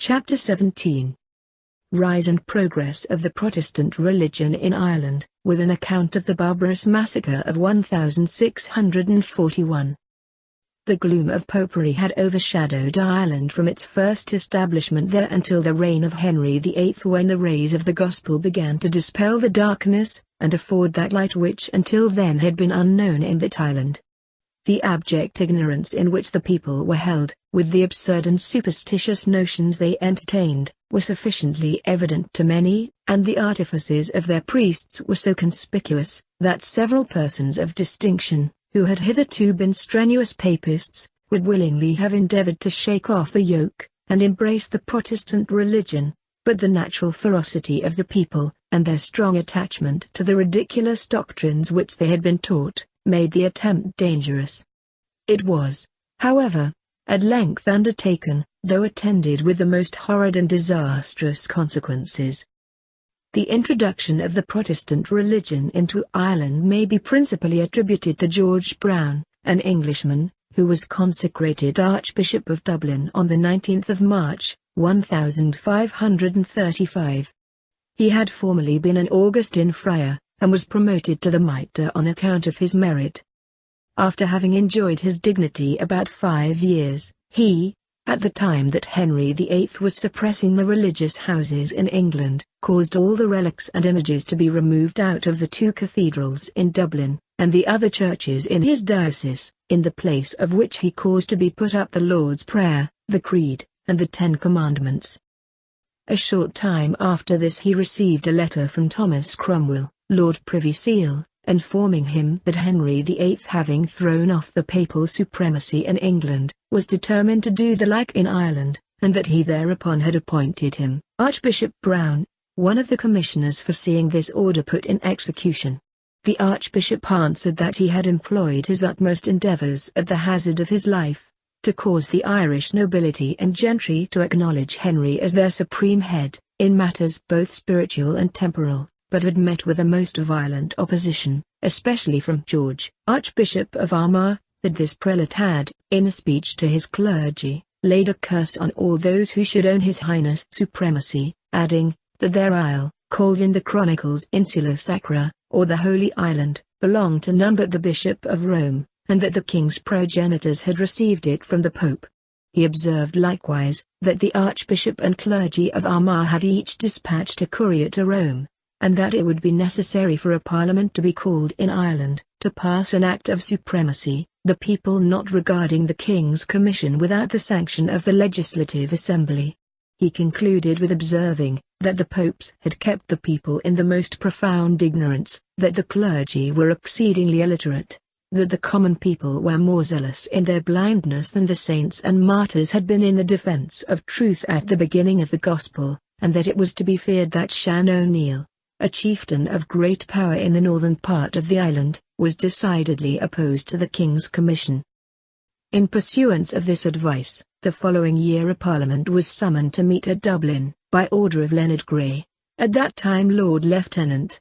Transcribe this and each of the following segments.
Chapter 17. Rise and Progress of the Protestant Religion in Ireland, with an account of the barbarous massacre of 1641. The gloom of popery had overshadowed Ireland from its first establishment there until the reign of Henry VIII, when the rays of the gospel began to dispel the darkness, and afford that light which until then had been unknown in that island. The abject ignorance in which the people were held, with the absurd and superstitious notions they entertained, were sufficiently evident to many, and the artifices of their priests were so conspicuous, that several persons of distinction, who had hitherto been strenuous papists, would willingly have endeavored to shake off the yoke, and embrace the Protestant religion, but the natural ferocity of the people, and their strong attachment to the ridiculous doctrines which they had been taught, made the attempt dangerous. It was, however, at length undertaken, though attended with the most horrid and disastrous consequences. The introduction of the Protestant religion into Ireland may be principally attributed to George Browne, an Englishman, who was consecrated Archbishop of Dublin on the 19th of March, 1535. He had formerly been an Augustine friar, and was promoted to the mitre on account of his merit. After having enjoyed his dignity about 5 years, he, at the time that Henry VIII was suppressing the religious houses in England, caused all the relics and images to be removed out of the 2 cathedrals in Dublin, and the other churches in his diocese, in the place of which he caused to be put up the Lord's Prayer, the Creed, and the 10 Commandments. A short time after this he received a letter from Thomas Cromwell, Lord Privy Seal, informing him that Henry VIII, having thrown off the papal supremacy in England, was determined to do the like in Ireland, and that he thereupon had appointed him, Archbishop Browne, one of the commissioners for seeing this order put in execution. The Archbishop answered that he had employed his utmost endeavours at the hazard of his life, to cause the Irish nobility and gentry to acknowledge Henry as their supreme head, in matters both spiritual and temporal, but had met with a most violent opposition, especially from George, Archbishop of Armagh, that this prelate had, in a speech to his clergy, laid a curse on all those who should own his highness' supremacy, adding, that their isle, called in the chronicles Insula Sacra, or the Holy Island, belonged to none but the Bishop of Rome, and that the king's progenitors had received it from the Pope. He observed likewise, that the Archbishop and clergy of Armagh had each dispatched a courier to Rome, and that it would be necessary for a parliament to be called in Ireland, to pass an act of supremacy, the people not regarding the king's commission without the sanction of the legislative assembly. He concluded with observing, that the popes had kept the people in the most profound ignorance, that the clergy were exceedingly illiterate, that the common people were more zealous in their blindness than the saints and martyrs had been in the defense of truth at the beginning of the gospel, and that it was to be feared that Shan O'Neill, a chieftain of great power in the northern part of the island, was decidedly opposed to the king's commission. In pursuance of this advice, the following year a parliament was summoned to meet at Dublin, by order of Leonard Grey, at that time Lord Lieutenant.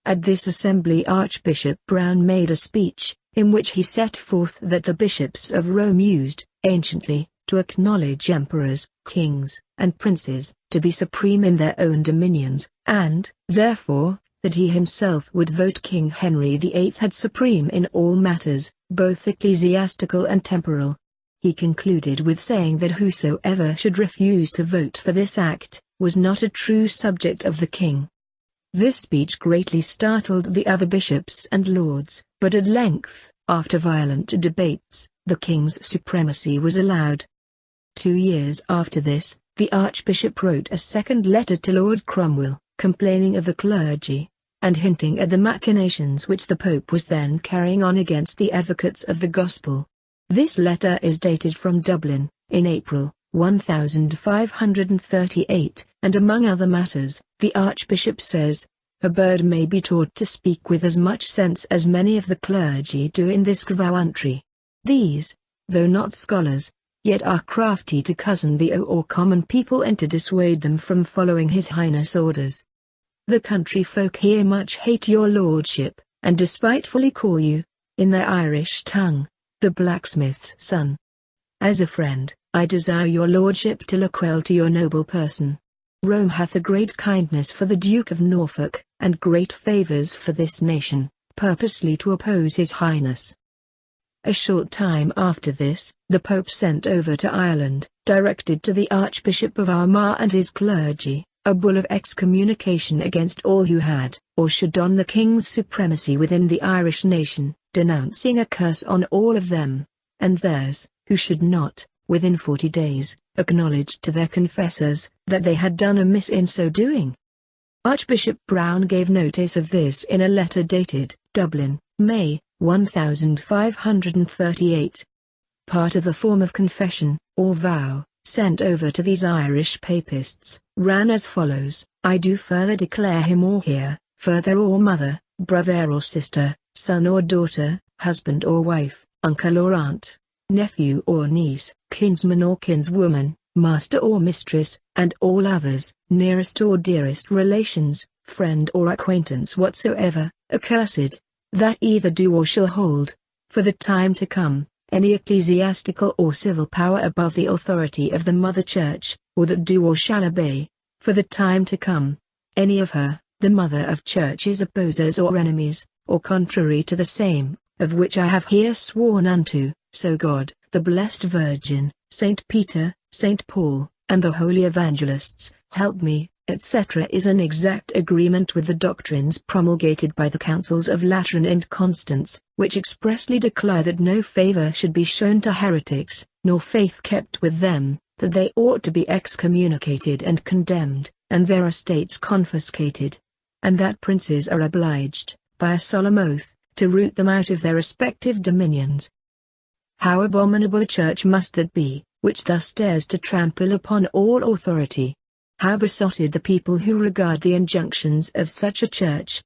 At this assembly Archbishop Browne made a speech, in which he set forth that the bishops of Rome used, anciently, to acknowledge emperors, kings, and princes, to be supreme in their own dominions, and, therefore, that he himself would vote King Henry VIII had supreme in all matters, both ecclesiastical and temporal. He concluded with saying that whosoever should refuse to vote for this act, was not a true subject of the king. This speech greatly startled the other bishops and lords, but at length, after violent debates, the king's supremacy was allowed. 2 years after this, the Archbishop wrote a second letter to Lord Cromwell, complaining of the clergy, and hinting at the machinations which the Pope was then carrying on against the advocates of the gospel. This letter is dated from Dublin, in April, 1538, and among other matters, the Archbishop says, "A bird may be taught to speak with as much sense as many of the clergy do in this country. These, though not scholars, yet are crafty to cozen the or common people and to dissuade them from following his highness' orders. The country folk here much hate your lordship, and despitefully call you, in their Irish tongue, the blacksmith's son. As a friend, I desire your lordship to look well to your noble person. Rome hath a great kindness for the Duke of Norfolk, and great favours for this nation, purposely to oppose his highness. A short time after this, the Pope sent over to Ireland, directed to the Archbishop of Armagh and his clergy, a bull of excommunication against all who had, or should don the king's supremacy within the Irish nation, denouncing a curse on all of them, and theirs, who should not, within 40 days, acknowledge to their confessors, that they had done amiss in so doing. Archbishop Browne gave notice of this in a letter dated, Dublin, May, 1538. Part of the form of confession, or vow, sent over to these Irish papists, ran as follows: I do further declare him or her, father or mother, brother or sister, son or daughter, husband or wife, uncle or aunt, nephew or niece, kinsman or kinswoman, master or mistress, and all others, nearest or dearest relations, friend or acquaintance whatsoever, accursed, that either do or shall hold, for the time to come, any ecclesiastical or civil power above the authority of the Mother Church, or that do or shall obey, for the time to come, any of her, the Mother of Church's opposers or enemies, or contrary to the same, of which I have here sworn unto, so God, the Blessed Virgin, Saint Peter, Saint Paul, and the Holy Evangelists, help me, etc. is an exact agreement with the doctrines promulgated by the Councils of Lateran and Constance, which expressly declare that no favor should be shown to heretics, nor faith kept with them, that they ought to be excommunicated and condemned, and their estates confiscated, and that princes are obliged, by a solemn oath, to root them out of their respective dominions. How abominable a church must that be, which thus dares to trample upon all authority! How besotted the people who regard the injunctions of such a church!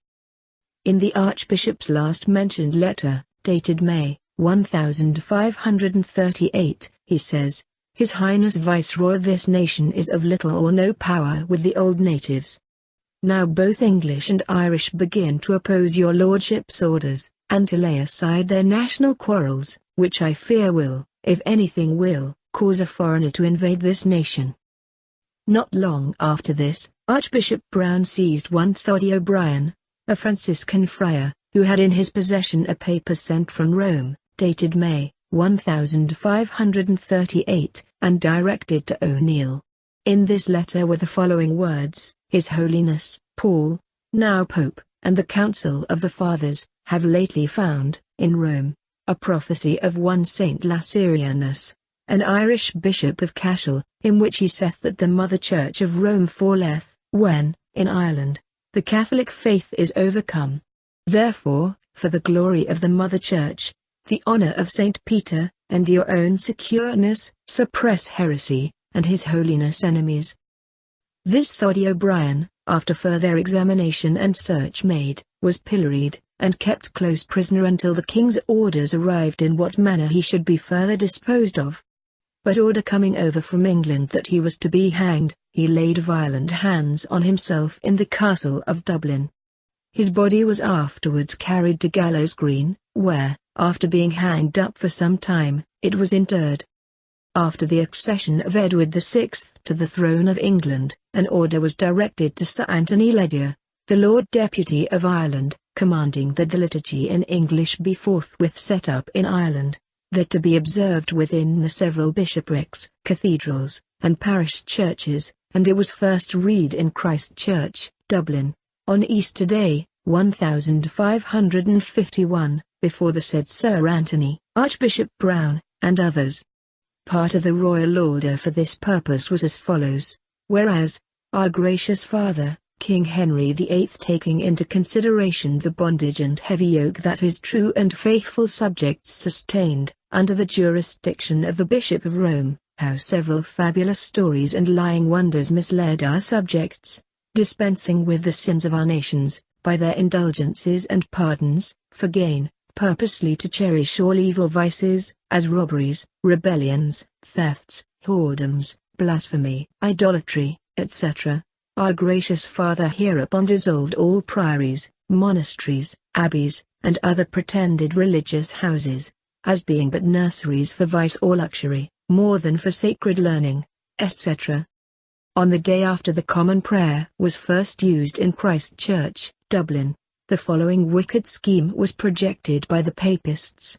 In the Archbishop's last-mentioned letter, dated May, 1538, he says, His Highness Viceroy of this nation is of little or no power with the old natives. Now both English and Irish begin to oppose your lordship's orders, and to lay aside their national quarrels, which I fear will, if anything will, cause a foreigner to invade this nation. Not long after this, Archbishop Browne seized one Thody O'Brien, a Franciscan friar, who had in his possession a paper sent from Rome, dated May, 1538, and directed to O'Neill. In this letter were the following words: His Holiness, Paul, now Pope, and the Council of the Fathers, have lately found, in Rome, a prophecy of one Saint Lacerianus, an Irish bishop of Cashel, in which he saith that the Mother Church of Rome falleth, when, in Ireland, the Catholic faith is overcome. Therefore, for the glory of the Mother Church, the honor of Saint Peter, and your own secureness, suppress heresy, and His Holiness' enemies. This Thody O'Brien, after further examination and search made, was pilloried, and kept close prisoner until the king's orders arrived in what manner he should be further disposed of. But order coming over from England that he was to be hanged, he laid violent hands on himself in the castle of Dublin. His body was afterwards carried to Gallows Green, where, after being hanged up for some time, it was interred. After the accession of Edward VI to the throne of England, an order was directed to Sir Anthony Ledyard, the Lord Deputy of Ireland, commanding that the liturgy in English be forthwith set up in Ireland, that to be observed within the several bishoprics, cathedrals, and parish churches, and it was first read in Christ Church, Dublin, on Easter Day, 1551, before the said Sir Anthony, Archbishop Browne, and others. Part of the royal order for this purpose was as follows: whereas, our gracious Father, King Henry VIII, taking into consideration the bondage and heavy yoke that his true and faithful subjects sustained, under the jurisdiction of the Bishop of Rome, how several fabulous stories and lying wonders misled our subjects, dispensing with the sins of our nations, by their indulgences and pardons, for gain, purposely to cherish all evil vices, as robberies, rebellions, thefts, whoredoms, blasphemy, idolatry, etc. Our gracious Father hereupon dissolved all priories, monasteries, abbeys, and other pretended religious houses, as being but nurseries for vice or luxury, more than for sacred learning, etc. On the day after the Common Prayer was first used in Christ Church, Dublin, the following wicked scheme was projected by the Papists.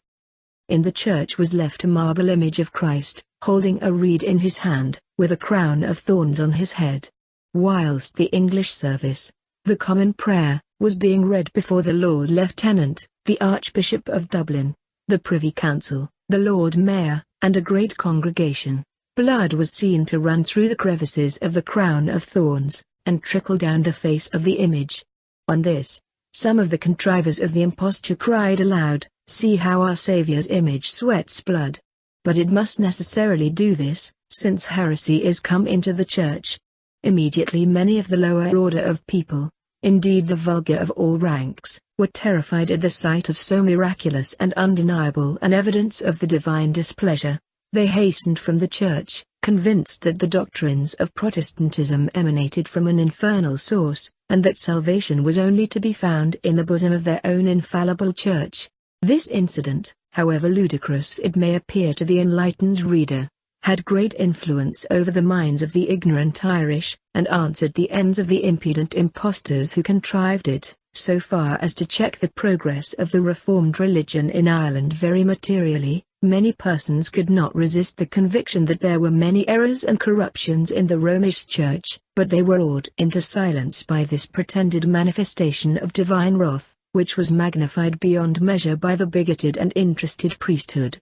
In the church was left a marble image of Christ, holding a reed in his hand, with a crown of thorns on his head. Whilst the English service, the Common Prayer, was being read before the Lord Lieutenant, the Archbishop of Dublin, the Privy Council, the Lord Mayor, and a great congregation, blood was seen to run through the crevices of the crown of thorns, and trickle down the face of the image. On this, some of the contrivers of the imposture cried aloud, "See how our Saviour's image sweats blood." But it must necessarily do this, since heresy is come into the church. Immediately many of the lower order of people, indeed the vulgar of all ranks, were terrified at the sight of so miraculous and undeniable an evidence of the divine displeasure. They hastened from the church, convinced that the doctrines of Protestantism emanated from an infernal source, and that salvation was only to be found in the bosom of their own infallible church. This incident, however ludicrous it may appear to the enlightened reader, had great influence over the minds of the ignorant Irish, and answered the ends of the impudent impostors who contrived it, so far as to check the progress of the Reformed religion in Ireland very materially. Many persons could not resist the conviction that there were many errors and corruptions in the Romish Church, but they were awed into silence by this pretended manifestation of divine wrath, which was magnified beyond measure by the bigoted and interested priesthood.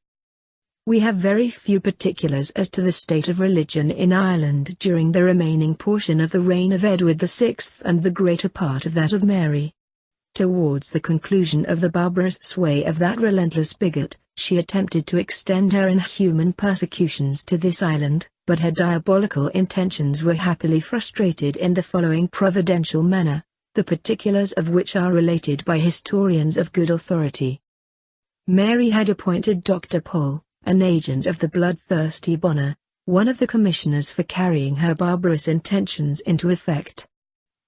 We have very few particulars as to the state of religion in Ireland during the remaining portion of the reign of Edward VI and the greater part of that of Mary. Towards the conclusion of the barbarous sway of that relentless bigot, she attempted to extend her inhuman persecutions to this island, but her diabolical intentions were happily frustrated in the following providential manner, the particulars of which are related by historians of good authority. Mary had appointed Dr. Pole, an agent of the bloodthirsty Bonner, one of the commissioners for carrying her barbarous intentions into effect.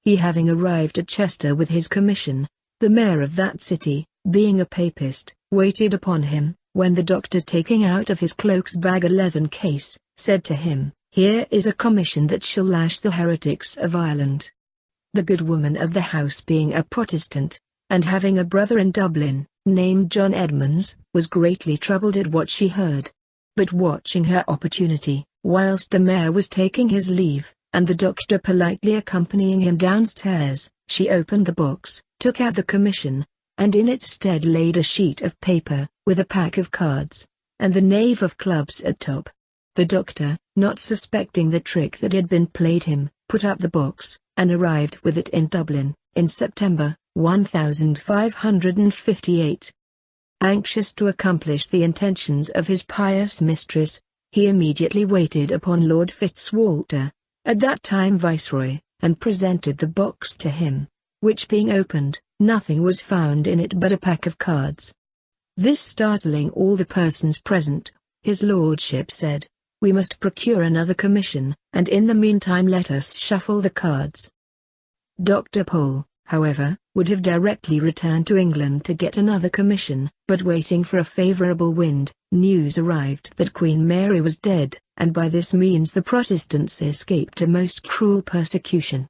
He having arrived at Chester with his commission, the mayor of that city, being a Papist, waited upon him, when the doctor, taking out of his cloak's bag a leathern case, said to him, "Here is a commission that shall lash the heretics of Ireland." The good woman of the house, being a Protestant, and having a brother in Dublin, named John Edmonds, was greatly troubled at what she heard. But watching her opportunity, whilst the mayor was taking his leave, and the doctor politely accompanying him downstairs, she opened the box, took out the commission, and in its stead laid a sheet of paper, with a pack of cards, and the knave of clubs at top. The doctor, not suspecting the trick that had been played him, put up the box, and arrived with it in Dublin, in September, 1558. Anxious to accomplish the intentions of his pious mistress, he immediately waited upon Lord Fitzwalter, at that time Viceroy, and presented the box to him, which being opened, nothing was found in it but a pack of cards. This startling all the persons present, his lordship said, "We must procure another commission, and in the meantime let us shuffle the cards." Dr. Pole, however, would have directly returned to England to get another commission, but waiting for a favourable wind, news arrived that Queen Mary was dead, and by this means the Protestants escaped a most cruel persecution.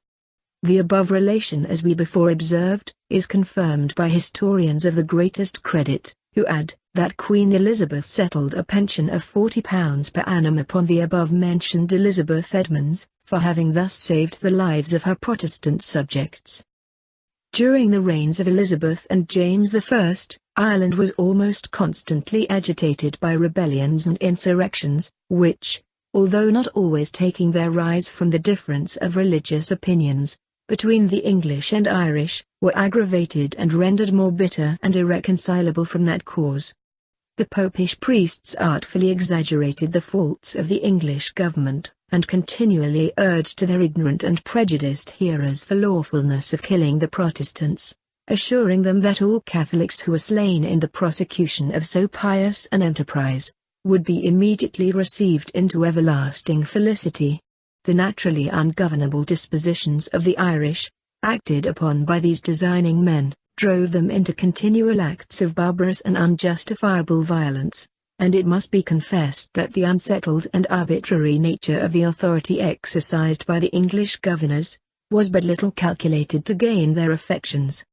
The above relation, as we before observed, is confirmed by historians of the greatest credit, who add, that Queen Elizabeth settled a pension of £40 per annum upon the above-mentioned Elizabeth Edmonds, for having thus saved the lives of her Protestant subjects. During the reigns of Elizabeth and James I, Ireland was almost constantly agitated by rebellions and insurrections, which, although not always taking their rise from the difference of religious opinions, between the English and Irish, were aggravated and rendered more bitter and irreconcilable from that cause. The popish priests artfully exaggerated the faults of the English government, and continually urged to their ignorant and prejudiced hearers the lawfulness of killing the Protestants, assuring them that all Catholics who were slain in the prosecution of so pious an enterprise, would be immediately received into everlasting felicity. The naturally ungovernable dispositions of the Irish, acted upon by these designing men, drove them into continual acts of barbarous and unjustifiable violence, and it must be confessed that the unsettled and arbitrary nature of the authority exercised by the English governors was but little calculated to gain their affections.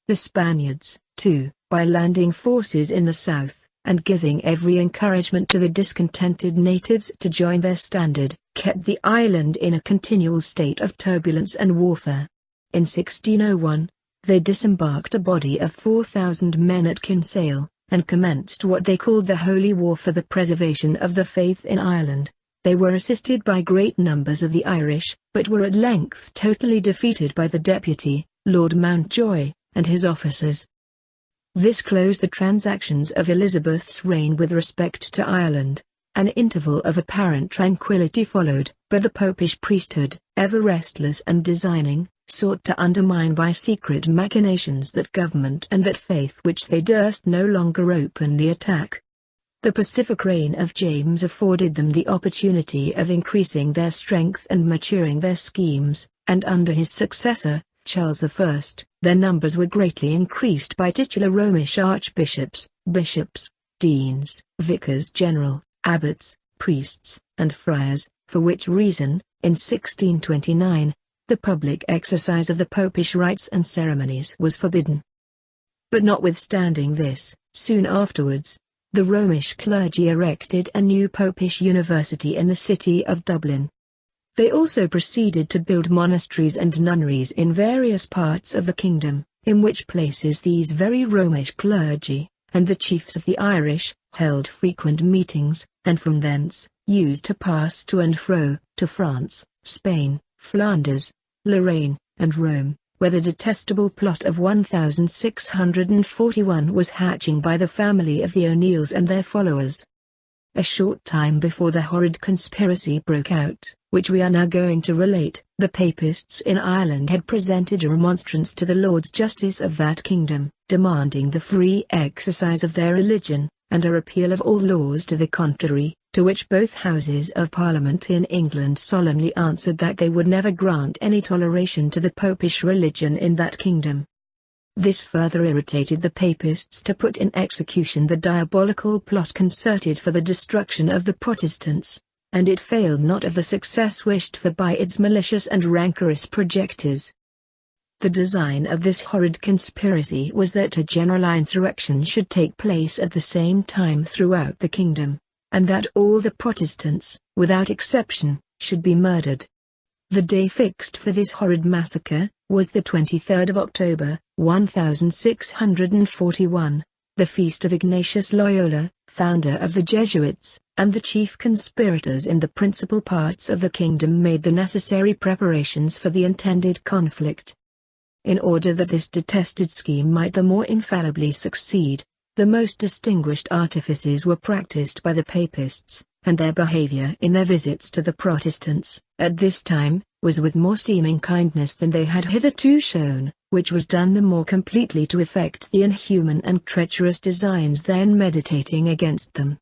The Spaniards, too, by landing forces in the south, and giving every encouragement to the discontented natives to join their standard, kept the island in a continual state of turbulence and warfare. In 1601, they disembarked a body of 4,000 men at Kinsale, and commenced what they called the Holy War for the preservation of the faith in Ireland. They were assisted by great numbers of the Irish, but were at length totally defeated by the deputy, Lord Mountjoy, and his officers. This closed the transactions of Elizabeth's reign with respect to Ireland. An interval of apparent tranquility followed, but the Popish priesthood, ever restless and designing, sought to undermine by secret machinations that government and that faith which they durst no longer openly attack. The pacific reign of James afforded them the opportunity of increasing their strength and maturing their schemes, and under his successor, Charles I, their numbers were greatly increased by titular Romish archbishops, bishops, deans, vicars general, abbots, priests, and friars, for which reason, in 1629, the public exercise of the popish rites and ceremonies was forbidden. But notwithstanding this, soon afterwards, the Romish clergy erected a new popish university in the city of Dublin. They also proceeded to build monasteries and nunneries in various parts of the kingdom, in which places these very Romish clergy, and the chiefs of the Irish, held frequent meetings, and from thence, used to pass to and fro, to France, Spain, Flanders, Lorraine, and Rome, where the detestable plot of 1641 was hatching by the family of the O'Neills and their followers. A short time before the horrid conspiracy broke out, which we are now going to relate, the Papists in Ireland had presented a remonstrance to the Lords Justice of that kingdom, demanding the free exercise of their religion, and a repeal of all laws to the contrary, to which both Houses of Parliament in England solemnly answered that they would never grant any toleration to the Popish religion in that kingdom. This further irritated the Papists to put in execution the diabolical plot concerted for the destruction of the Protestants, and it failed not of the success wished for by its malicious and rancorous projectors. The design of this horrid conspiracy was that a general insurrection should take place at the same time throughout the kingdom, and that all the Protestants, without exception, should be murdered. The day fixed for this horrid massacre was the 23rd of October, 1641, the feast of Ignatius Loyola, founder of the Jesuits, and the chief conspirators in the principal parts of the kingdom made the necessary preparations for the intended conflict. In order that this detested scheme might the more infallibly succeed, the most distinguished artifices were practiced by the Papists, and their behavior in their visits to the Protestants, at this time, was with more seeming kindness than they had hitherto shown, which was done the more completely to effect the inhuman and treacherous designs then meditating against them.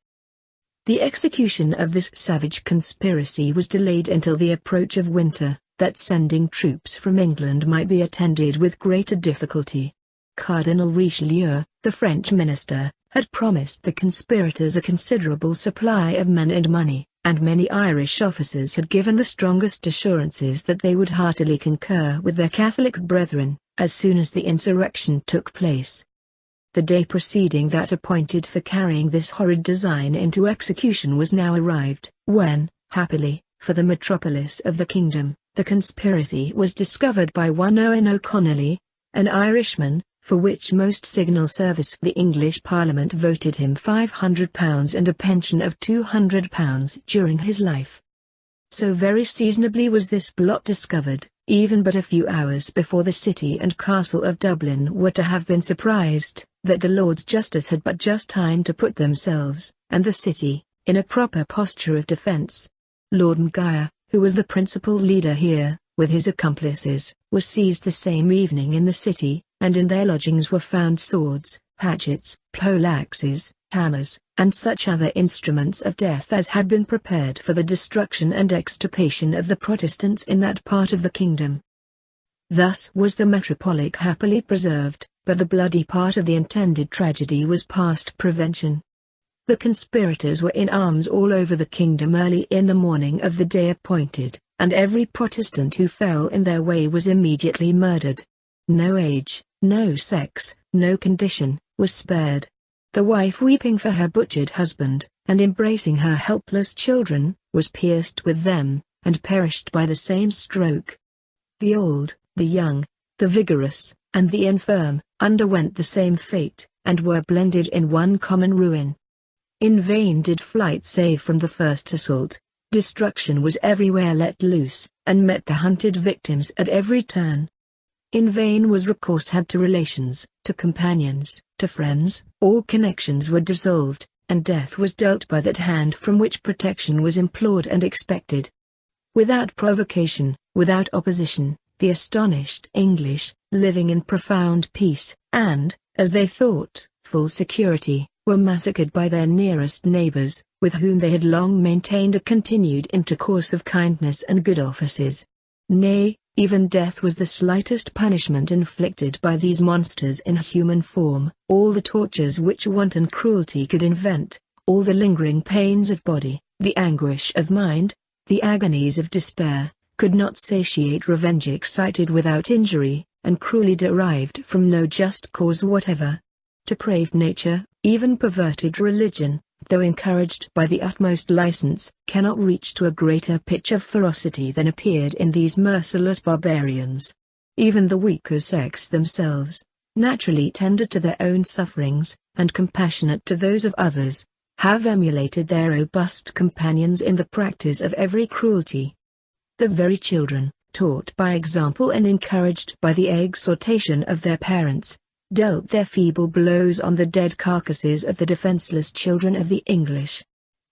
The execution of this savage conspiracy was delayed until the approach of winter, that sending troops from England might be attended with greater difficulty. Cardinal Richelieu, the French minister, had promised the conspirators a considerable supply of men and money, and many Irish officers had given the strongest assurances that they would heartily concur with their Catholic brethren, as soon as the insurrection took place. The day preceding that appointed for carrying this horrid design into execution was now arrived, when, happily, for the metropolis of the kingdom, the conspiracy was discovered by one Owen O'Connolly, an Irishman, for which most signal service the English Parliament voted him £500 and a pension of £200 during his life. So very seasonably was this plot discovered, even but a few hours before the city and castle of Dublin were to have been surprised, that the Lords Justice had but just time to put themselves, and the city, in a proper posture of defence. Lord Maguire, who was the principal leader here, with his accomplices, was seized the same evening in the city, and in their lodgings were found swords, hatchets, poleaxes, hammers, and such other instruments of death as had been prepared for the destruction and extirpation of the Protestants in that part of the kingdom. Thus was the metropolic happily preserved, but the bloody part of the intended tragedy was past prevention. The conspirators were in arms all over the kingdom early in the morning of the day appointed, and every Protestant who fell in their way was immediately murdered. No age, no sex, no condition, was spared. The wife weeping for her butchered husband, and embracing her helpless children, was pierced with them, and perished by the same stroke. The old, the young, the vigorous, and the infirm, underwent the same fate, and were blended in one common ruin. In vain did flight save from the first assault. Destruction was everywhere let loose, and met the hunted victims at every turn. In vain was recourse had to relations, to companions, to friends. All connections were dissolved, and death was dealt by that hand from which protection was implored and expected. Without provocation, without opposition, the astonished English, living in profound peace, and, as they thought, full security, were massacred by their nearest neighbors, with whom they had long maintained a continued intercourse of kindness and good offices. Nay, even death was the slightest punishment inflicted by these monsters in human form. All the tortures which wanton cruelty could invent, all the lingering pains of body, the anguish of mind, the agonies of despair, could not satiate revenge excited without injury, and cruelly derived from no just cause whatever. Depraved nature, even perverted religion, though encouraged by the utmost license, cannot reach to a greater pitch of ferocity than appeared in these merciless barbarians. Even the weaker sex themselves, naturally tender to their own sufferings, and compassionate to those of others, have emulated their robust companions in the practice of every cruelty. The very children, taught by example and encouraged by the exhortation of their parents, dealt their feeble blows on the dead carcasses of the defenseless children of the English.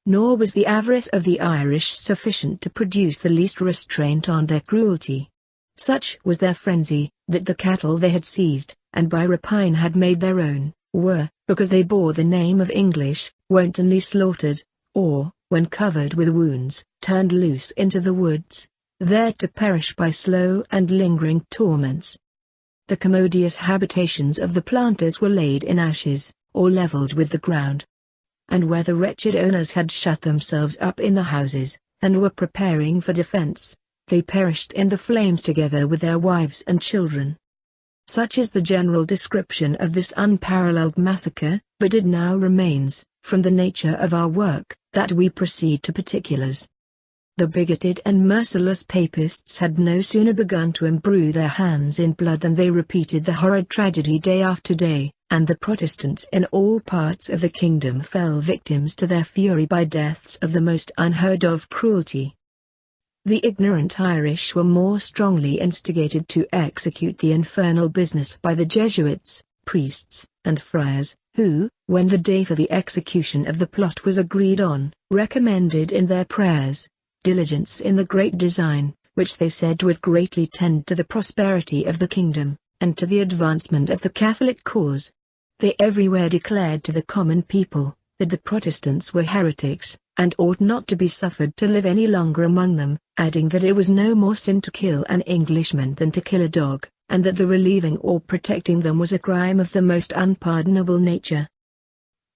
Nor was the avarice of the Irish sufficient to produce the least restraint on their cruelty. Such was their frenzy, that the cattle they had seized, and by rapine had made their own, were, because they bore the name of English, wantonly slaughtered, or, when covered with wounds, turned loose into the woods, there to perish by slow and lingering torments. The commodious habitations of the planters were laid in ashes, or levelled with the ground. And where the wretched owners had shut themselves up in the houses, and were preparing for defence, they perished in the flames together with their wives and children. Such is the general description of this unparalleled massacre, but it now remains, from the nature of our work, that we proceed to particulars. The bigoted and merciless papists had no sooner begun to imbrue their hands in blood than they repeated the horrid tragedy day after day, and the Protestants in all parts of the kingdom fell victims to their fury by deaths of the most unheard of cruelty. The ignorant Irish were more strongly instigated to execute the infernal business by the Jesuits, priests, and friars, who, when the day for the execution of the plot was agreed on, recommended in their prayers diligence in the great design, which they said would greatly tend to the prosperity of the kingdom, and to the advancement of the Catholic cause. They everywhere declared to the common people, that the Protestants were heretics, and ought not to be suffered to live any longer among them, adding that it was no more sin to kill an Englishman than to kill a dog, and that the relieving or protecting them was a crime of the most unpardonable nature.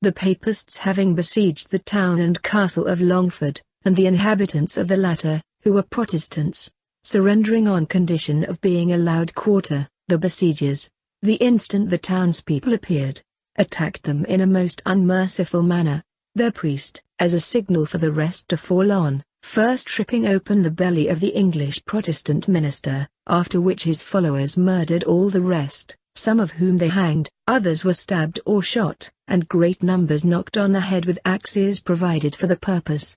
The Papists having besieged the town and castle of Longford, and the inhabitants of the latter, who were Protestants, surrendering on condition of being allowed quarter, the besiegers, the instant the townspeople appeared, attacked them in a most unmerciful manner, their priest, as a signal for the rest to fall on, first ripping open the belly of the English Protestant minister, after which his followers murdered all the rest, some of whom they hanged, others were stabbed or shot, and great numbers knocked on the head with axes provided for the purpose.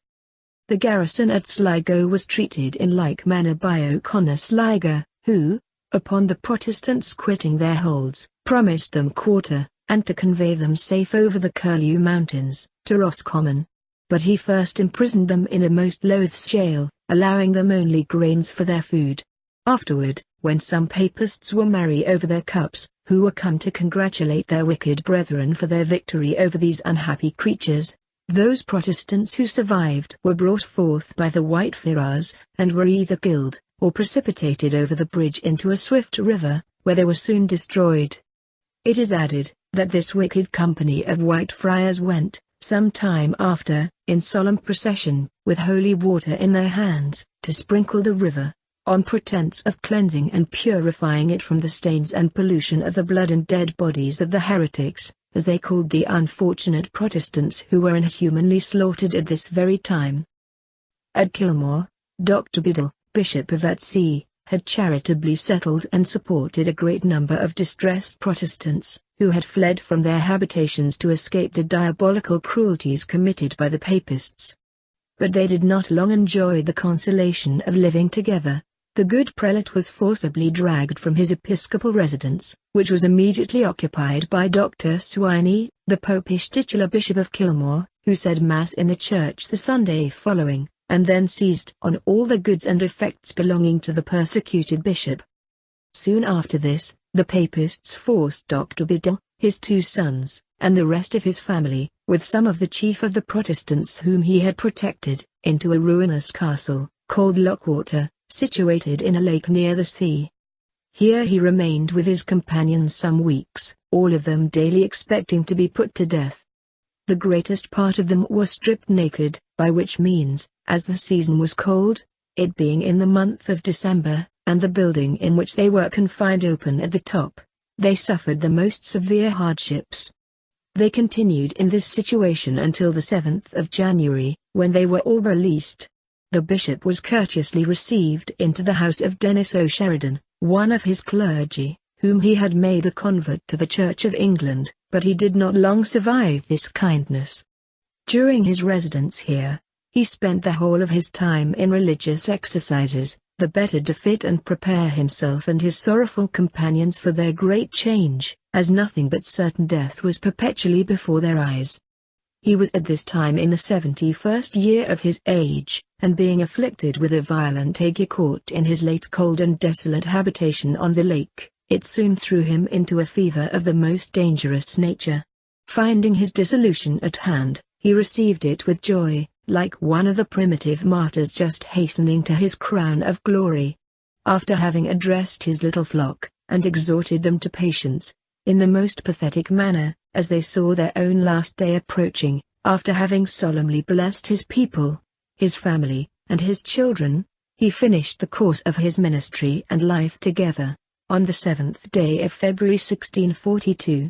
The garrison at Sligo was treated in like manner by O'Connor Sligo, who, upon the Protestants quitting their holds, promised them quarter, and to convey them safe over the Curlew Mountains, to Roscommon. But he first imprisoned them in a most loathsome jail, allowing them only grains for their food. Afterward, when some Papists were merry over their cups, who were come to congratulate their wicked brethren for their victory over these unhappy creatures, those Protestants who survived were brought forth by the White Friars, and were either killed, or precipitated over the bridge into a swift river, where they were soon destroyed. It is added, that this wicked company of White Friars went, Some time after, in solemn procession, with holy water in their hands, to sprinkle the river, on pretense of cleansing and purifying it from the stains and pollution of the blood and dead bodies of the heretics, as they called the unfortunate Protestants who were inhumanly slaughtered at this very time. At Kilmore, Dr. Biddle, Bishop of that see, had charitably settled and supported a great number of distressed Protestants, who had fled from their habitations to escape the diabolical cruelties committed by the Papists. But they did not long enjoy the consolation of living together. The good prelate was forcibly dragged from his episcopal residence, which was immediately occupied by Dr. Swiney, the Popish titular Bishop of Kilmore, who said Mass in the church the Sunday following, and then seized on all the goods and effects belonging to the persecuted bishop. Soon after this, the Papists forced Dr. Biddle, his 2 sons, and the rest of his family, with some of the chief of the Protestants whom he had protected, into a ruinous castle, called Lockwater, situated in a lake near the sea. Here he remained with his companions some weeks, all of them daily expecting to be put to death. The greatest part of them were stripped naked, by which means, as the season was cold, it being in the month of December, and the building in which they were confined open at the top, they suffered the most severe hardships. They continued in this situation until the 7th of January, when they were all released. The bishop was courteously received into the house of Dennis O'Sheridan, one of his clergy, whom he had made a convert to the Church of England, but he did not long survive this kindness. During his residence here, he spent the whole of his time in religious exercises, the better to fit and prepare himself and his sorrowful companions for their great change, as nothing but certain death was perpetually before their eyes. He was at this time in the 71st year of his age, and being afflicted with a violent ague caught in his late cold and desolate habitation on the lake, it soon threw him into a fever of the most dangerous nature. Finding his dissolution at hand, he received it with joy, like one of the primitive martyrs just hastening to his crown of glory. After having addressed his little flock, and exhorted them to patience, in the most pathetic manner, as they saw their own last day approaching, after having solemnly blessed his people, his family, and his children, he finished the course of his ministry and life together, on the 7th day of February 1642.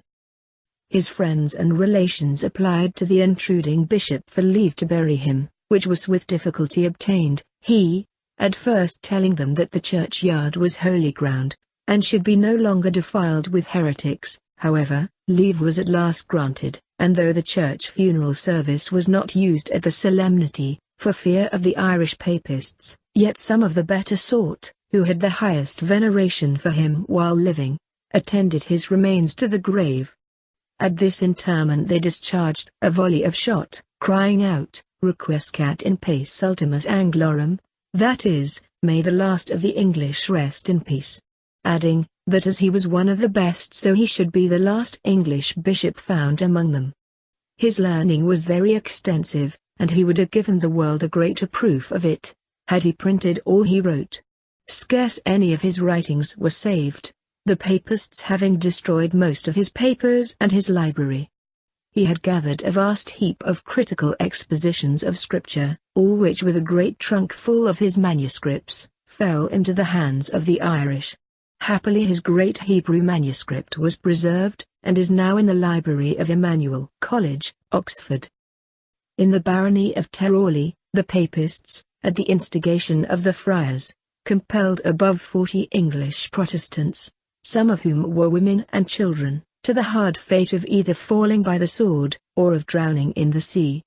His friends and relations applied to the intruding bishop for leave to bury him, which was with difficulty obtained, he, at first telling them that the churchyard was holy ground, and should be no longer defiled with heretics. However, leave was at last granted, and though the church funeral service was not used at the solemnity, for fear of the Irish Papists, yet some of the better sort, who had the highest veneration for him while living, attended his remains to the grave. At this interment they discharged a volley of shot, crying out, Requiescat in pace ultimus Anglorum, that is, may the last of the English rest in peace. Adding, that as he was one of the best so he should be the last English bishop found among them. His learning was very extensive, and he would have given the world a greater proof of it, had he printed all he wrote. Scarce any of his writings were saved, the Papists having destroyed most of his papers and his library. He had gathered a vast heap of critical expositions of Scripture, all which with a great trunk full of his manuscripts, fell into the hands of the Irish. Happily his great Hebrew manuscript was preserved, and is now in the library of Emmanuel College, Oxford. In the barony of Terrawley, the Papists, at the instigation of the friars, compelled above 40 English Protestants, some of whom were women and children, to the hard fate of either falling by the sword, or of drowning in the sea.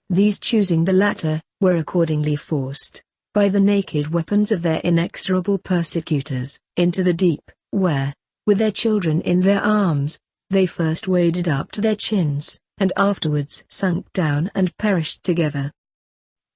These choosing the latter, were accordingly forced, by the naked weapons of their inexorable persecutors, into the deep, where, with their children in their arms, they first waded up to their chins, and afterwards sunk down and perished together.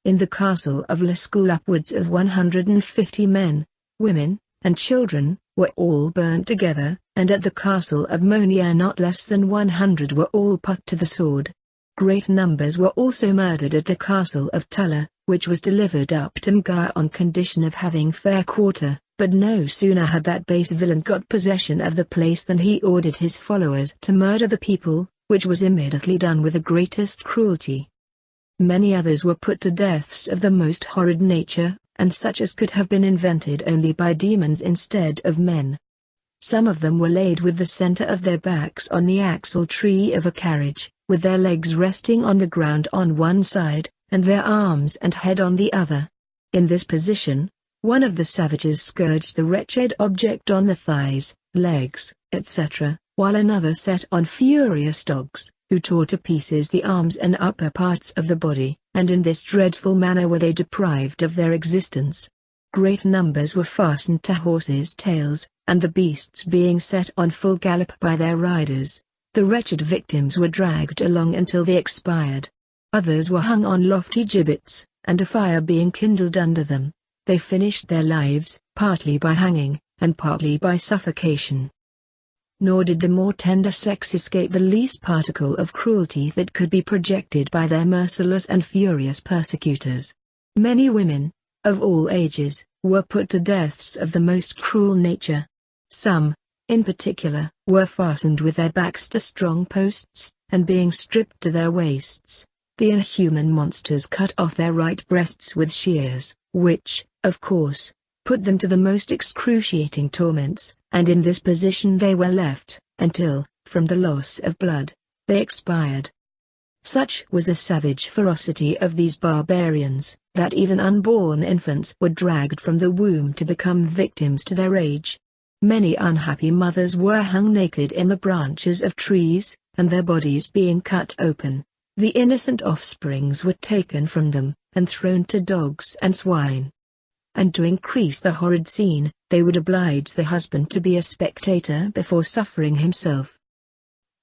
In the castle of Liscool upwards of 150 men, women, and children, were all burnt together, and at the castle of Monier not less than 100 were all put to the sword. Great numbers were also murdered at the castle of Tulla, which was delivered up to Mgar on condition of having fair quarter, but no sooner had that base villain got possession of the place than he ordered his followers to murder the people, which was immediately done with the greatest cruelty. Many others were put to deaths of the most horrid nature, and such as could have been invented only by demons instead of men. Some of them were laid with the center of their backs on the axle tree of a carriage, with their legs resting on the ground on one side, and their arms and head on the other. In this position, one of the savages scourged the wretched object on the thighs, legs, etc., while another set on furious dogs, who tore to pieces the arms and upper parts of the body, and in this dreadful manner were they deprived of their existence. Great numbers were fastened to horses' tails, and the beasts being set on full gallop by their riders, the wretched victims were dragged along until they expired. Others were hung on lofty gibbets, and a fire being kindled under them, they finished their lives, partly by hanging, and partly by suffocation. Nor did the more tender sex escape the least particle of cruelty that could be projected by their merciless and furious persecutors. Many women, of all ages, were put to deaths of the most cruel nature. Some, in particular, were fastened with their backs to strong posts, and being stripped to their waists, the inhuman monsters cut off their right breasts with shears, which, of course, put them to the most excruciating torments, and in this position they were left, until, from the loss of blood, they expired. Such was the savage ferocity of these barbarians, that even unborn infants were dragged from the womb to become victims to their rage. Many unhappy mothers were hung naked in the branches of trees, and their bodies being cut open, the innocent offsprings were taken from them, and thrown to dogs and swine. And to increase the horrid scene, they would oblige the husband to be a spectator before suffering himself.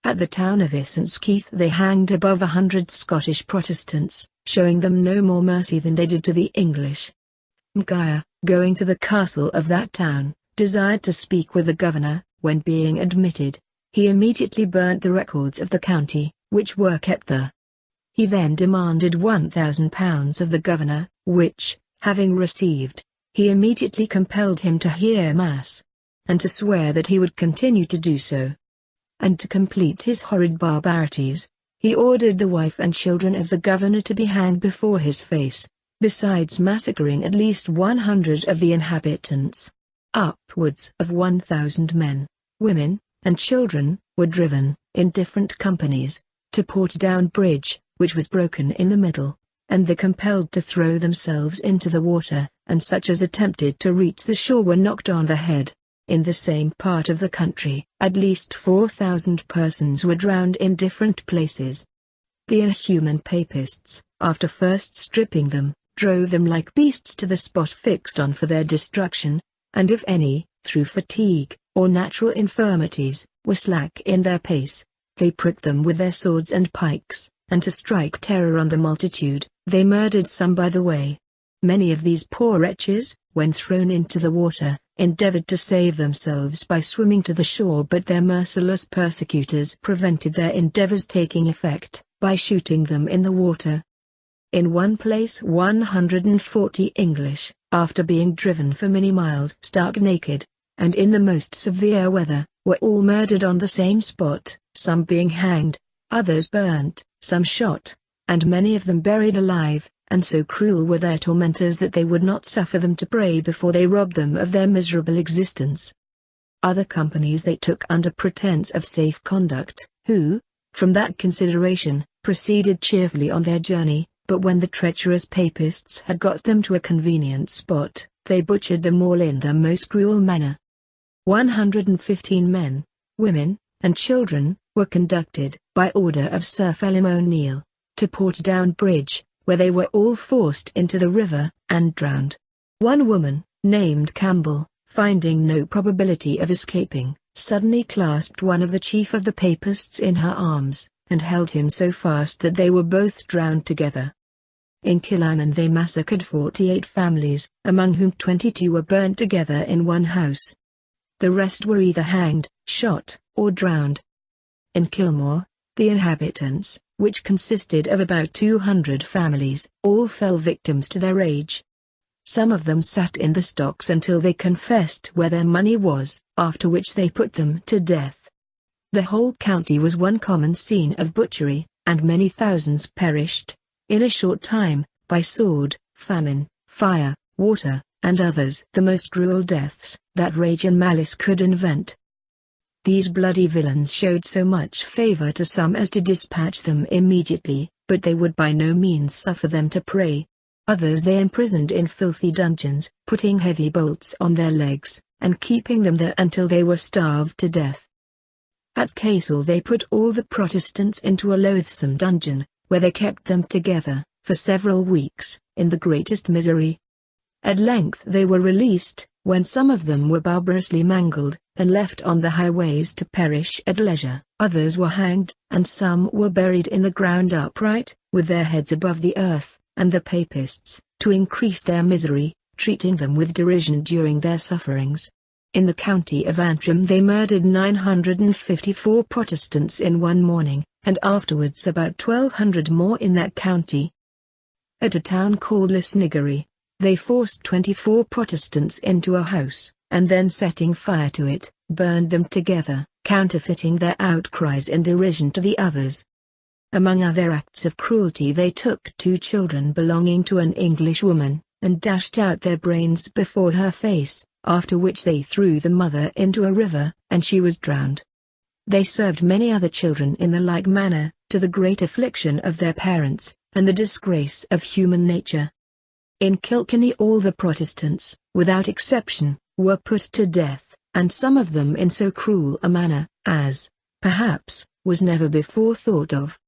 At the town of Keith they hanged above 100 Scottish Protestants, showing them no more mercy than they did to the English. Mgire, going to the castle of that town, desired to speak with the governor. When being admitted, he immediately burnt the records of the county, which were kept there. He then demanded £1,000 of the governor, which, having received, he immediately compelled him to hear mass, and to swear that he would continue to do so. And to complete his horrid barbarities, he ordered the wife and children of the governor to be hanged before his face, besides massacring at least 100 of the inhabitants. Upwards of 1,000 men, women, and children, were driven, in different companies, to Portadown Bridge, which was broken in the middle, and they compelled to throw themselves into the water, and such as attempted to reach the shore were knocked on the head. In the same part of the country, at least 4,000 persons were drowned in different places. The inhuman papists, after first stripping them, drove them like beasts to the spot fixed on for their destruction, and if any, through fatigue, or natural infirmities, were slack in their pace, they pricked them with their swords and pikes, and to strike terror on the multitude, they murdered some by the way. Many of these poor wretches, when thrown into the water, endeavored to save themselves by swimming to the shore, but their merciless persecutors prevented their endeavors taking effect, by shooting them in the water. In one place 140 English, after being driven for many miles stark naked, and in the most severe weather, were all murdered on the same spot, some being hanged, others burnt, some shot, and many of them buried alive, and so cruel were their tormentors that they would not suffer them to pray before they robbed them of their miserable existence. Other companies they took under pretense of safe conduct, who, from that consideration, proceeded cheerfully on their journey, but when the treacherous papists had got them to a convenient spot, they butchered them all in the most cruel manner. 115 men, women, and children, were conducted, by order of Sir Phelim O'Neill, to Portadown Bridge, where they were all forced into the river, and drowned. One woman, named Campbell, finding no probability of escaping, suddenly clasped one of the chief of the papists in her arms, and held him so fast that they were both drowned together. In Killiman they massacred 48 families, among whom 22 were burnt together in one house. The rest were either hanged, shot, or drowned. In Kilmore, the inhabitants, which consisted of about 200 families, all fell victims to their rage. Some of them sat in the stocks until they confessed where their money was, after which they put them to death. The whole county was one common scene of butchery, and many thousands perished, in a short time, by sword, famine, fire, water, and others. The most cruel deaths that rage and malice could invent. These bloody villains showed so much favor to some as to dispatch them immediately, but they would by no means suffer them to pray. Others they imprisoned in filthy dungeons, putting heavy bolts on their legs, and keeping them there until they were starved to death. At Cassel they put all the Protestants into a loathsome dungeon, where they kept them together, for several weeks, in the greatest misery. At length they were released, when some of them were barbarously mangled, and left on the highways to perish at leisure. Others were hanged, and some were buried in the ground upright, with their heads above the earth, and the Papists, to increase their misery, treating them with derision during their sufferings. In the county of Antrim they murdered 954 Protestants in one morning, and afterwards about 1,200 more in that county. At a town called Lisniggery, they forced 24 Protestants into a house, and then setting fire to it, burned them together, counterfeiting their outcries in derision to the others. Among other acts of cruelty they took 2 children belonging to an English woman, and dashed out their brains before her face, after which they threw the mother into a river, and she was drowned. They served many other children in the like manner, to the great affliction of their parents, and the disgrace of human nature. In Kilkenny all the Protestants, without exception, were put to death, and some of them in so cruel a manner, as, perhaps, was never before thought of.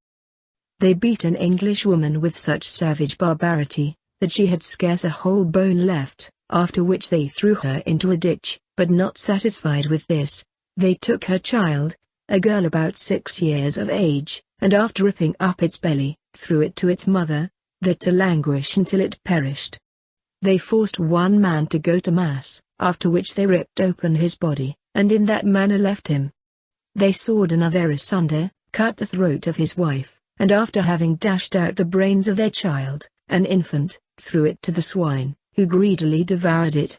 They beat an English woman with such savage barbarity, that she had scarce a whole bone left, after which they threw her into a ditch, but not satisfied with this, they took her child, a girl about 6 years of age, and after ripping up its belly, threw it to its mother, there to languish until it perished. They forced one man to go to mass, after which they ripped open his body, and in that manner left him. They sawed another asunder, cut the throat of his wife, and after having dashed out the brains of their child, an infant, threw it to the swine, who greedily devoured it.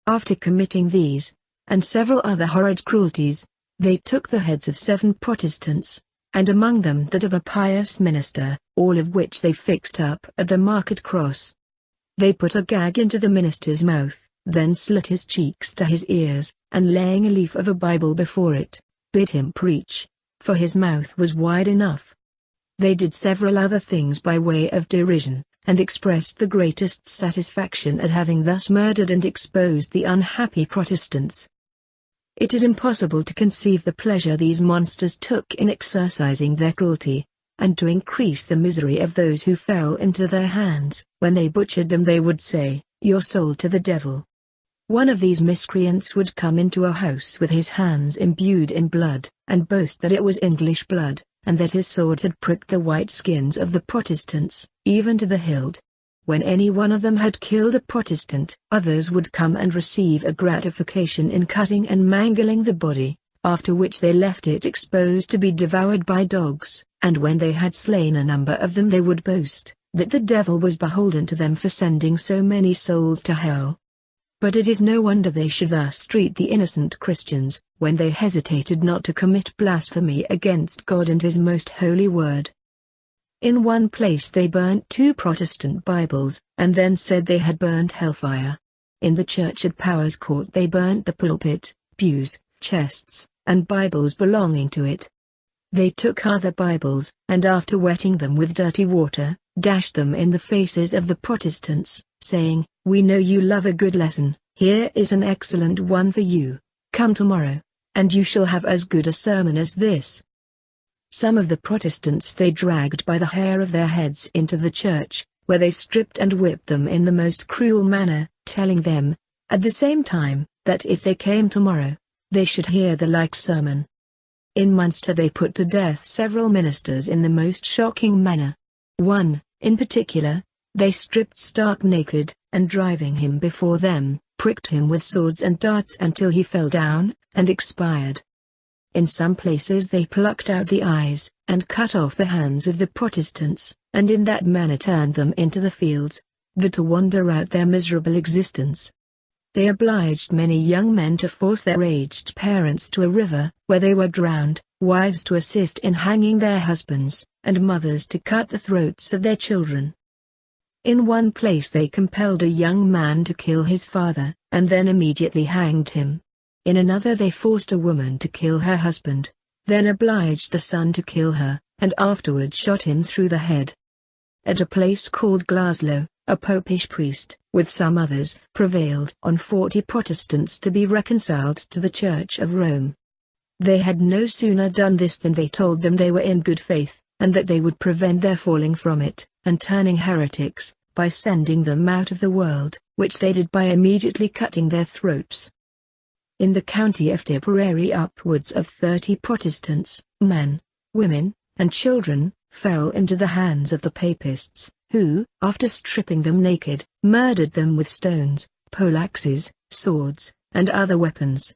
After committing these, and several other horrid cruelties, they took the heads of 7 Protestants, and among them that of a pious minister, all of which they fixed up at the market cross. They put a gag into the minister's mouth, then slit his cheeks to his ears, and laying a leaf of a Bible before it, bid him preach, for his mouth was wide enough. They did several other things by way of derision, and expressed the greatest satisfaction at having thus murdered and exposed the unhappy Protestants. It is impossible to conceive the pleasure these monsters took in exercising their cruelty, and to increase the misery of those who fell into their hands. When they butchered them they would say, "Your soul to the devil." One of these miscreants would come into a house with his hands imbued in blood, and boast that it was English blood, and that his sword had pricked the white skins of the Protestants, even to the hilt. When any one of them had killed a Protestant, others would come and receive a gratification in cutting and mangling the body, after which they left it exposed to be devoured by dogs, and when they had slain a number of them they would boast that the devil was beholden to them for sending so many souls to hell. But it is no wonder they should thus treat the innocent Christians, when they hesitated not to commit blasphemy against God and His most holy word. In one place they burnt 2 Protestant Bibles, and then said they had burnt hellfire. In the church at Powers Court they burnt the pulpit, pews, chests, and Bibles belonging to it. They took other Bibles, and after wetting them with dirty water, dashed them in the faces of the Protestants, saying, "We know you love a good lesson, here is an excellent one for you. Come tomorrow, and you shall have as good a sermon as this." Some of the Protestants they dragged by the hair of their heads into the church, where they stripped and whipped them in the most cruel manner, telling them, at the same time, that if they came tomorrow, they should hear the like sermon. In Munster they put to death several ministers in the most shocking manner. One, in particular, they stripped stark naked, and driving him before them, pricked him with swords and darts until he fell down, and expired. In some places they plucked out the eyes, and cut off the hands of the Protestants, and in that manner turned them into the fields, there to wander out their miserable existence. They obliged many young men to force their aged parents to a river, where they were drowned, wives to assist in hanging their husbands, and mothers to cut the throats of their children. In one place they compelled a young man to kill his father, and then immediately hanged him. In another they forced a woman to kill her husband, then obliged the son to kill her, and afterward shot him through the head. At a place called Glasgow, a popish priest, with some others, prevailed on 40 Protestants to be reconciled to the Church of Rome. They had no sooner done this than they told them they were in good faith, and that they would prevent their falling from it, and turning heretics, by sending them out of the world, which they did by immediately cutting their throats. In the county of Tipperary upwards of 30 Protestants, men, women, and children, fell into the hands of the Papists, who, after stripping them naked, murdered them with stones, poleaxes, swords, and other weapons.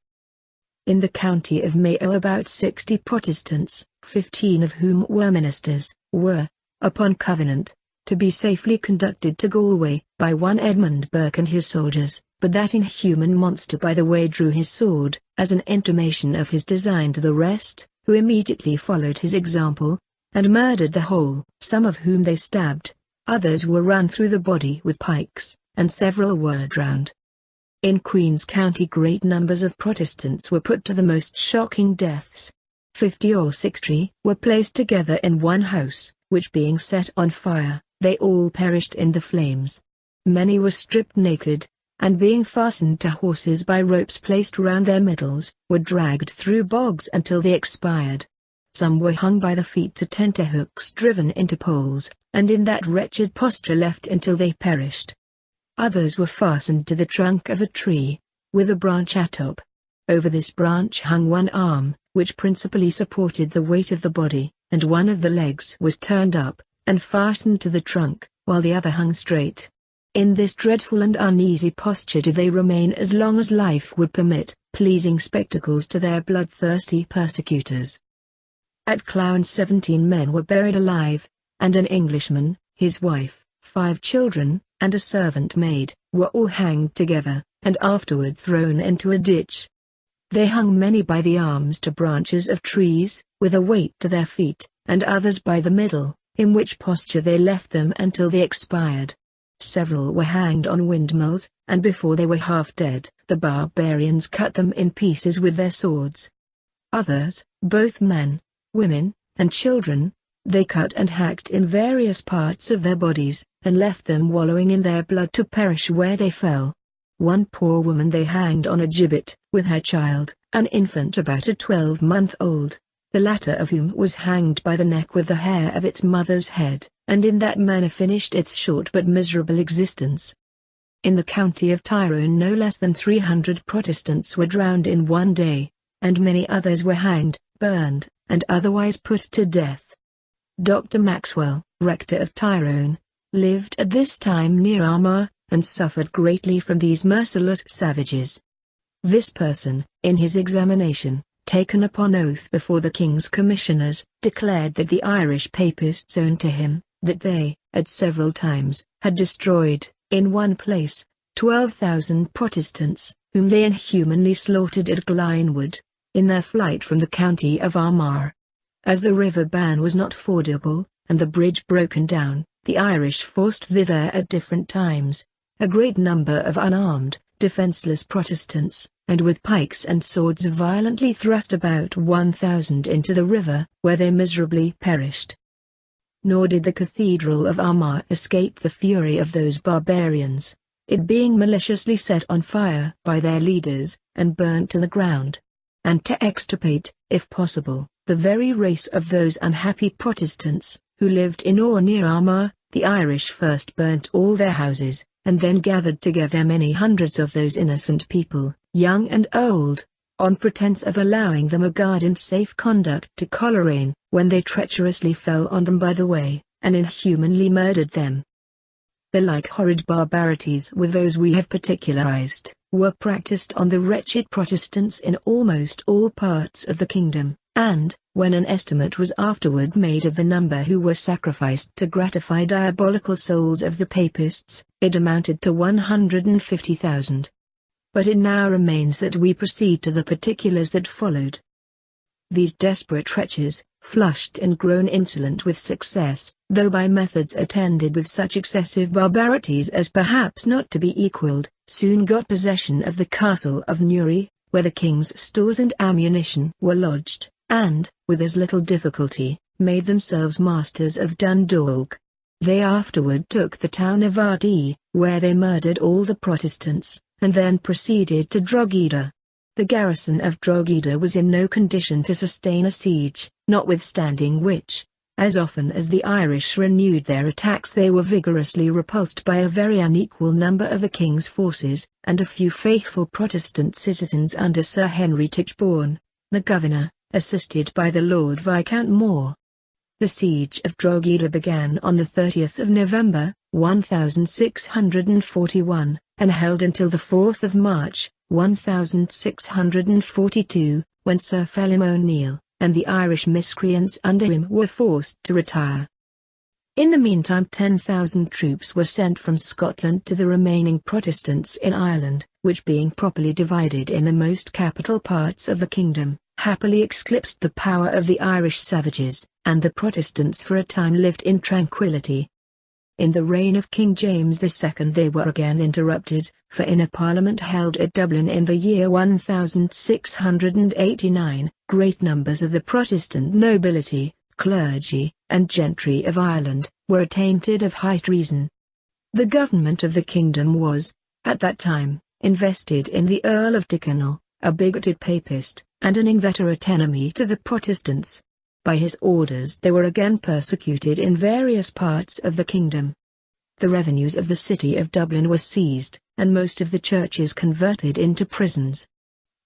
In the county of Mayo about 60 Protestants, 15 of whom were ministers, were, upon covenant, to be safely conducted to Galway, by one Edmund Burke and his soldiers, but that inhuman monster by the way drew his sword, as an intimation of his design to the rest, who immediately followed his example, and murdered the whole, some of whom they stabbed, others were run through the body with pikes, and several were drowned. In Queen's County great numbers of Protestants were put to the most shocking deaths. 50 or 60 were placed together in one house, which being set on fire, they all perished in the flames. Many were stripped naked, and being fastened to horses by ropes placed round their middles, were dragged through bogs until they expired. Some were hung by the feet to tenterhooks driven into poles, and in that wretched posture left until they perished. Others were fastened to the trunk of a tree, with a branch atop. Over this branch hung one arm, which principally supported the weight of the body, and one of the legs was turned up, and fastened to the trunk, while the other hung straight. In this dreadful and uneasy posture did they remain as long as life would permit, pleasing spectacles to their bloodthirsty persecutors. At Clown 17 men were buried alive, and an Englishman, his wife, 5 children, and a servant maid, were all hanged together, and afterward thrown into a ditch. They hung many by the arms to branches of trees, with a weight to their feet, and others by the middle, in which posture they left them until they expired. Several were hanged on windmills, and before they were half dead, the barbarians cut them in pieces with their swords. Others, both men, women, and children, they cut and hacked in various parts of their bodies, and left them wallowing in their blood to perish where they fell. One poor woman they hanged on a gibbet, with her child, an infant about a 12-month-old, the latter of whom was hanged by the neck with the hair of its mother's head, and in that manner finished its short but miserable existence. In the county of Tyrone no less than 300 Protestants were drowned in one day, and many others were hanged, burned, and otherwise put to death. Dr. Maxwell, rector of Tyrone, lived at this time near Armagh, and suffered greatly from these merciless savages. This person, in his examination, taken upon oath before the King's Commissioners, declared that the Irish Papists owned to him, that they, at several times, had destroyed, in one place, 12,000 Protestants, whom they inhumanly slaughtered at Glynewood, in their flight from the county of Armagh. As the river Bann was not fordable, and the bridge broken down, the Irish forced thither at different times a great number of unarmed, defenseless Protestants, and with pikes and swords violently thrust about 1,000 into the river, where they miserably perished. Nor did the cathedral of Armagh escape the fury of those barbarians, it being maliciously set on fire by their leaders, and burnt to the ground. And to extirpate, if possible, the very race of those unhappy Protestants, who lived in or near Armagh, the Irish first burnt all their houses, and then gathered together many hundreds of those innocent people, young and old, on pretense of allowing them a guard and safe conduct to Coleraine, when they treacherously fell on them by the way, and inhumanly murdered them. The like horrid barbarities with those we have particularized, were practiced on the wretched Protestants in almost all parts of the kingdom, and, when an estimate was afterward made of the number who were sacrificed to gratify diabolical souls of the Papists, it amounted to 150,000. But it now remains that we proceed to the particulars that followed. These desperate wretches, flushed and grown insolent with success, though by methods attended with such excessive barbarities as perhaps not to be equalled, soon got possession of the castle of Newry, where the king's stores and ammunition were lodged, and, with as little difficulty, made themselves masters of Dundalk. They afterward took the town of Ardee, where they murdered all the Protestants, and then proceeded to Drogheda. The garrison of Drogheda was in no condition to sustain a siege, notwithstanding which, as often as the Irish renewed their attacks they were vigorously repulsed by a very unequal number of the king's forces, and a few faithful Protestant citizens under Sir Henry Tichborne, the governor, assisted by the Lord Viscount Moore. The siege of Drogheda began on the 30th of November, 1641, and held until the 4th of March, 1642, when Sir Phelim O'Neill, and the Irish miscreants under him were forced to retire. In the meantime 10,000 troops were sent from Scotland to the remaining Protestants in Ireland, which being properly divided in the most capital parts of the kingdom, happily eclipsed the power of the Irish savages, and the Protestants for a time lived in tranquillity. In the reign of King James II they were again interrupted, for in a parliament held at Dublin in the year 1689, great numbers of the Protestant nobility, clergy, and gentry of Ireland, were attainted of high treason. The government of the kingdom was, at that time, invested in the Earl of Tyrconnell, a bigoted papist, and an inveterate enemy to the Protestants. By his orders they were again persecuted in various parts of the kingdom. The revenues of the city of Dublin were seized, and most of the churches converted into prisons.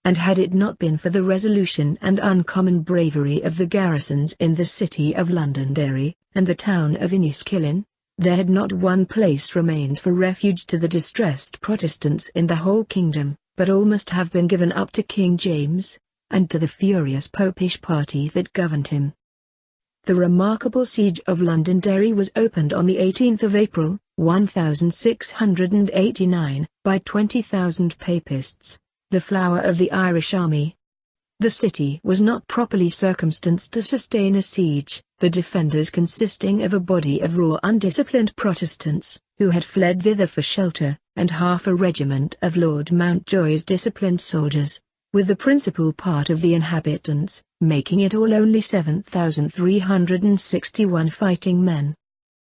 And had it not been for the resolution and uncommon bravery of the garrisons in the city of Londonderry, and the town of Enniskillen, there had not one place remained for refuge to the distressed Protestants in the whole kingdom, but all must have been given up to King James, and to the furious popish party that governed him. The remarkable siege of Londonderry was opened on the 18th of April, 1689, by 20,000 papists, the flower of the Irish army. The city was not properly circumstanced to sustain a siege, the defenders consisting of a body of raw undisciplined Protestants, who had fled thither for shelter, and half a regiment of Lord Mountjoy's disciplined soldiers, with the principal part of the inhabitants, making it all only 7,361 fighting men.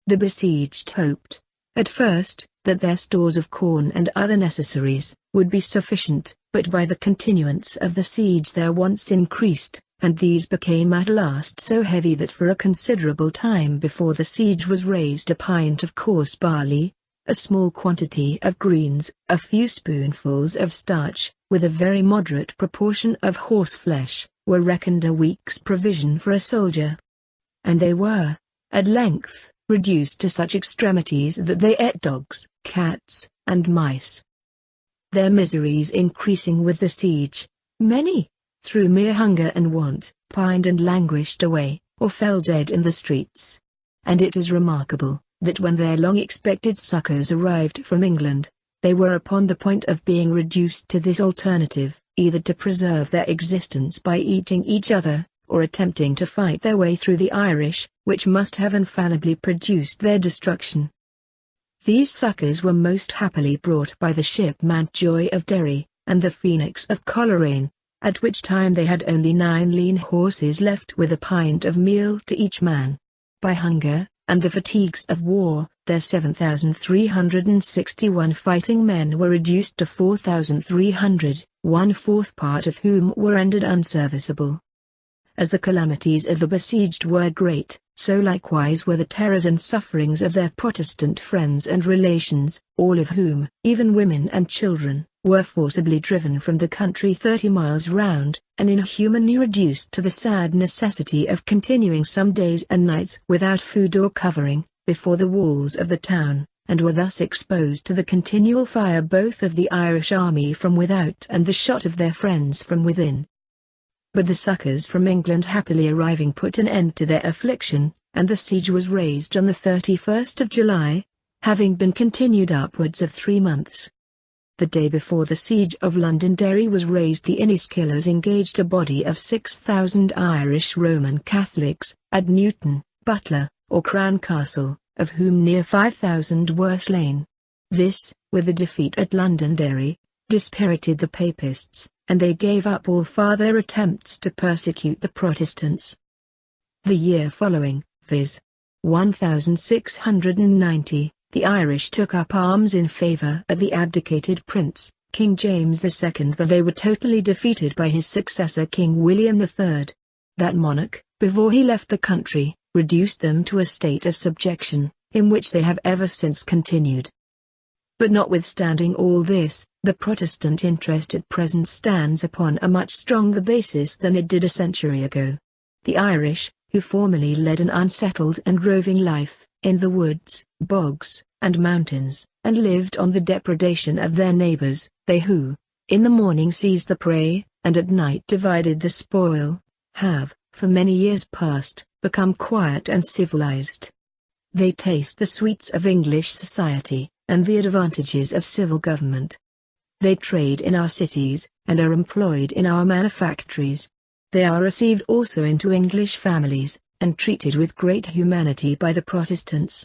The besieged hoped, at first, that their stores of corn and other necessaries would be sufficient, but by the continuance of the siege their wants increased, and these became at last so heavy that for a considerable time before the siege was raised a pint of coarse barley, a small quantity of greens, a few spoonfuls of starch, with a very moderate proportion of horseflesh, were reckoned a week's provision for a soldier. And they were, at length, reduced to such extremities that they ate dogs, cats, and mice. Their miseries increasing with the siege, many, through mere hunger and want, pined and languished away, or fell dead in the streets. And it is remarkable, that when their long-expected succors arrived from England, they were upon the point of being reduced to this alternative, either to preserve their existence by eating each other, or attempting to fight their way through the Irish, which must have infallibly produced their destruction. These succors were most happily brought by the ship Mountjoy of Derry, and the Phoenix of Coleraine, at which time they had only 9 lean horses left with a pint of meal to each man. By hunger, and the fatigues of war, their 7,361 fighting men were reduced to 4,300, 1/4 part of whom were rendered unserviceable. As the calamities of the besieged were great, so likewise were the terrors and sufferings of their Protestant friends and relations, all of whom, even women and children, were forcibly driven from the country 30 miles round, and inhumanly reduced to the sad necessity of continuing some days and nights without food or covering, before the walls of the town, and were thus exposed to the continual fire both of the Irish army from without and the shot of their friends from within. But the succors from England happily arriving put an end to their affliction, and the siege was raised on the 31st of July, having been continued upwards of 3 months. The day before the siege of Londonderry was raised, the Inniskillers engaged a body of 6,000 Irish Roman Catholics, at Newton, Butler, or Crown Castle, of whom near 5,000 were slain. This, with the defeat at Londonderry, dispirited the Papists, and they gave up all farther attempts to persecute the Protestants. The year following, viz. 1690, the Irish took up arms in favour of the abdicated prince, King James II, but they were totally defeated by his successor King William III. That monarch, before he left the country, reduced them to a state of subjection, in which they have ever since continued. But notwithstanding all this, the Protestant interest at present stands upon a much stronger basis than it did a century ago. The Irish, who formerly led an unsettled and roving life, in the woods, bogs, and mountains, and lived on the depredation of their neighbors, they who, in the morning seized the prey, and at night divided the spoil, have, for many years past, become quiet and civilized. They taste the sweets of English society, and the advantages of civil government. They trade in our cities, and are employed in our manufactories. They are received also into English families, and treated with great humanity by the Protestants.